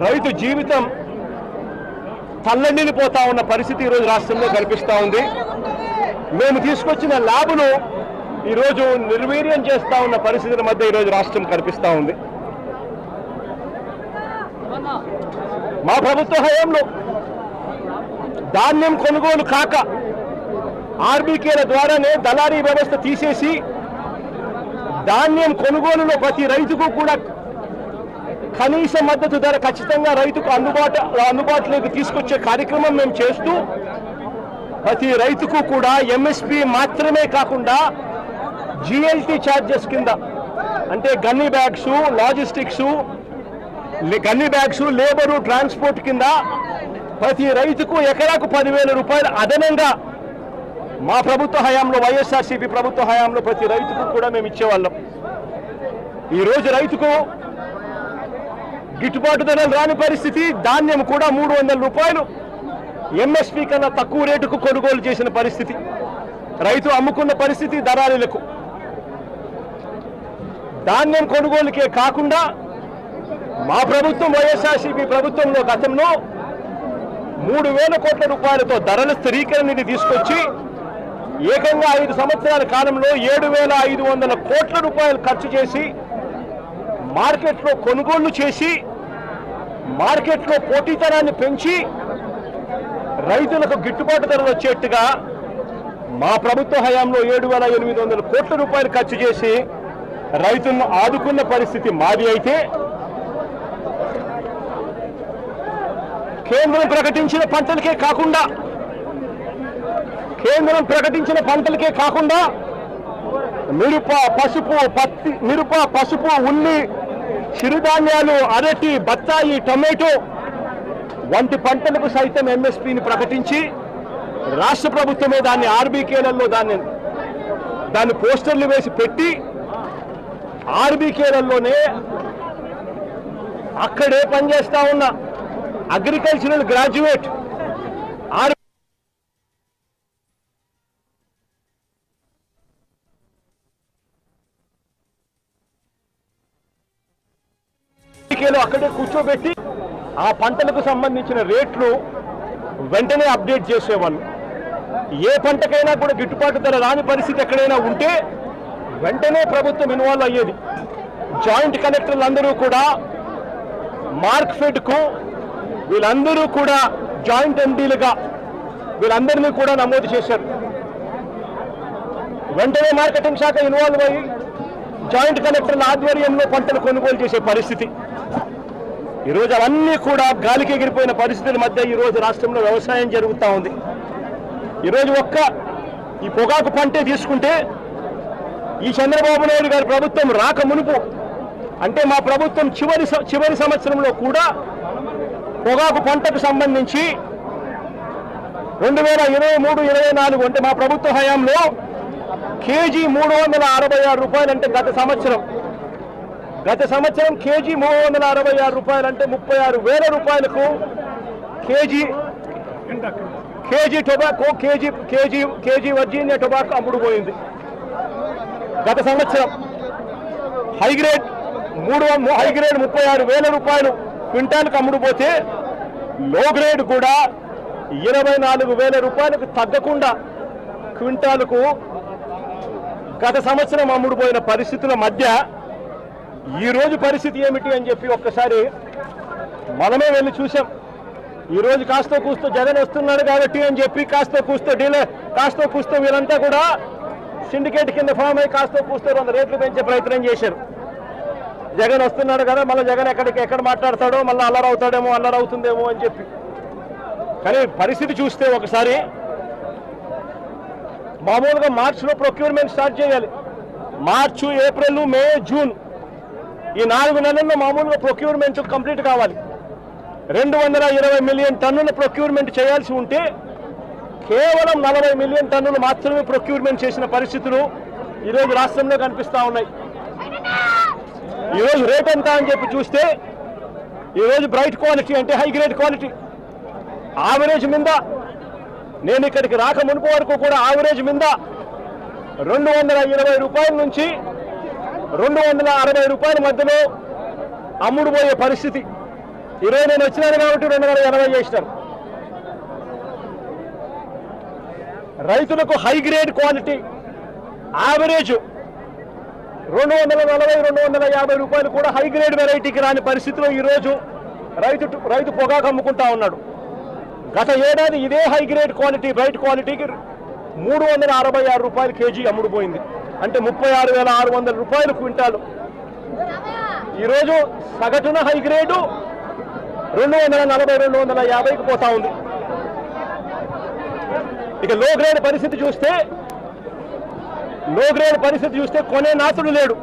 రైతు జీవితం తల్లడిల్లిపోతా ఉన్న పరిస్థితి ఈరోజు రాష్ట్రంలో కనిపిస్తూ ఉంది. మేము తీసుకొచ్చిన ల్యాబును ఈరోజు నిర్వీర్యం చేస్తూ ఉన్న పరిస్థితుల మధ్య ఈరోజు రాష్ట్రం కనిపిస్తూ ఉంది. మా ప్రభుత్వ హయాంలో ధాన్యం కొనుగోలు కాక ఆర్బీకేల ద్వారానే దళారీ వ్యవస్థ తీసేసి ధాన్యం కొనుగోలులో ప్రతి రైతుకు కూడా కనీస మద్దతు ధర ఖచ్చితంగా రైతుకు అందుబాటులోకి తీసుకొచ్చే కార్యక్రమం మేము చేస్తూ ప్రతి రైతుకు కూడా ఎంఎస్పీ మాత్రమే కాకుండా జిఎల్టీ ఛార్జెస్ కింద అంటే gunny bags, logistics, gunny bags, labour, transport కింద ప్రతి రైతుకు ఎకరాకు 10,000 రూపాయలు అదనంగా మా ప్రభుత్వ హయాంలో, వైఎస్ఆర్సీపీ ప్రభుత్వ హయాంలో ప్రతి రైతుకు కూడా మేము ఇచ్చేవాళ్ళం. ఈరోజు రైతుకు గిట్టుబాటు ధరలు రాని పరిస్థితి. ధాన్యం కూడా 300 రూపాయలు ఎంఎస్పీ కన్నా తక్కువ రేటుకు కొనుగోలు చేసిన పరిస్థితి. రైతు అమ్ముకున్న పరిస్థితి దళారీలకు. ధాన్యం కొనుగోలుకే కాకుండా మా ప్రభుత్వం, వైఎస్ఆర్సీపీ ప్రభుత్వంలో గతంలో 3,000 కోట్ల రూపాయలతో ధరల స్థిరీకరణ నిధి తీసుకొచ్చి ఏకంగా 5 సంవత్సరాల కాలంలో 7,500 కోట్ల రూపాయలు ఖర్చు చేసి మార్కెట్లో కొనుగోళ్లు చేసి మార్కెట్లో పోటీతనాన్ని పెంచి రైతులకు గిట్టుబాటు ధరలు వచ్చేట్టుగా మా ప్రభుత్వ హయాంలో 7,800 కోట్ల రూపాయలు ఖర్చు చేసి రైతులను ఆదుకున్న పరిస్థితి మాది. అయితే కేంద్రం ప్రకటించిన పంటలకే కాకుండా మిరప, పసుపు, ఉల్లి, చిరుధాన్యాలు, అరటి, బత్తాయి, టొమాటో వంటి పంటలకు సైతం ఎంఎస్పీని ప్రకటించి రాష్ట్ర ప్రభుత్వమే దాన్ని ఆర్బీకేలలో దాన్ని పోస్టర్లు వేసి పెట్టి ఆర్బీకేలలోనే అక్కడే పనిచేస్తా ఉన్న అగ్రికల్చరల్ గ్రాడ్యుయేట్ అక్కడే కూర్చోబెట్టి ఆ పంటలకు సంబంధించిన రేట్లు వెంటనే అప్డేట్ చేసేవాళ్ళు. ఏ పంటకైనా కూడా గిట్టుబాటు ధర రాని పరిస్థితి ఎక్కడైనా ఉంటే వెంటనే ప్రభుత్వం ఇన్వాల్వ్ అయ్యేది. జాయింట్ కలెక్టర్లు అందరూ కూడా మార్క్ఫెడ్కు వీళ్ళందరూ కూడా జాయింట్ ఎండీలుగా వీళ్ళందరినీ కూడా నమోదు చేశారు. వెంటనే మార్కెటింగ్ శాఖ ఇన్వాల్వ్ అయ్యి జాయింట్ కలెక్టర్ల ఆధ్వర్యంలో పంటలు కొనుగోలు చేసే పరిస్థితి. ఈరోజు అవన్నీ కూడా గాలికి ఎగిరిపోయిన పరిస్థితుల మధ్య ఈరోజు రాష్ట్రంలో వ్యవసాయం జరుగుతూ ఉంది. ఈరోజు ఈ పొగాకు పంటే తీసుకుంటే ఈ చంద్రబాబు నాయుడు గారి ప్రభుత్వం రాక మునుపు అంటే మా ప్రభుత్వం చివరి సంవత్సరంలో కూడా పొగాకు పంటకు సంబంధించి 2023-24 అంటే మా ప్రభుత్వ హయాంలో కేజీ 366 రూపాయలు అంటే గత సంవత్సరం కేజీ 366 రూపాయలు అంటే 36,000 రూపాయలకు KG tobacco, KG Virginia tobacco అమ్ముడుపోయింది. గత సంవత్సరం హైగ్రేడ్ 36,000 రూపాయలు క్వింటాల్కి అమ్ముడుపోతే లో గ్రేడ్ కూడా 24,000 రూపాయలకు తగ్గకుండా క్వింటాలకు గత సంవత్సరం అమ్ముడుపోయిన పరిస్థితుల మధ్య ఈరోజు పరిస్థితి ఏమిటి అని చెప్పి ఒక్కసారి మనమే వెళ్ళి చూసాం. ఈరోజు కాస్తో కూస్తో జగన్ వస్తున్నాడు కాబట్టి అని చెప్పి కాస్తో కూస్తో వీళ్ళంతా కూడా సిండికేట్ కింద ఫామ్ అయ్యి కాస్తో కూస్తో 100 రేట్లు పెంచే ప్రయత్నం చేశారు. జగన్ వస్తున్నాడు కదా, మళ్ళీ జగన్ ఎక్కడ మాట్లాడతాడో, మళ్ళీ అల్లరవుతుందేమో అని చెప్పి. కానీ పరిస్థితి చూస్తే ఒకసారి మామూలుగా మార్చిలో ప్రొక్యూర్మెంట్ స్టార్ట్ చేయాలి. మార్చి, ఏప్రిల్, మే, జూన్ ఈ 4 నెలల్లో మామూలుగా ప్రొక్యూర్మెంట్ కంప్లీట్ కావాలి. 220 మిలియన్ టన్నుల ప్రొక్యూర్మెంట్ చేయాల్సి ఉంటే కేవలం 40 మిలియన్ టన్నులు మాత్రమే ప్రొక్యూర్మెంట్ చేసిన పరిస్థితులు ఈరోజు రాష్ట్రంలో కనిపిస్తూ ఉన్నాయి. ఈరోజు రేట్ ఎంత అని చెప్పి చూస్తే ఈరోజు బ్రైట్ క్వాలిటీ అంటే హై గ్రేడ్ క్వాలిటీ ఆవరేజ్ మీద నేను ఇక్కడికి రాక మునుపు వరకు కూడా ఆవరేజ్ మీద 220 రూపాయల నుంచి 260 రూపాయల మధ్యలో అమ్ముడుపోయే పరిస్థితి. ఈరోజు నేను వచ్చినాను కాబట్టి 280 చేసినారు. రైతులకు హై గ్రేడ్ క్వాలిటీ యావరేజ్ 240-250 రూపాయలు కూడా హై గ్రేడ్ వెరైటీకి రాని పరిస్థితిలో ఈరోజు రైతు పొగాకు అమ్ముకుంటా ఉన్నాడు. గత ఏడాది ఇదే హై గ్రేడ్ క్వాలిటీ బ్రైట్ క్వాలిటీకి 366 రూపాయలు కేజీ అమ్ముడుపోయింది. అంటే 36,600 రూపాయలు క్వింటాలు. ఈరోజు సగటున హై గ్రేడు 240-250కి పోతా ఉంది. ఇక లో గ్రేడ్ పరిస్థితి చూస్తే కొనే నాతుడు లేడు.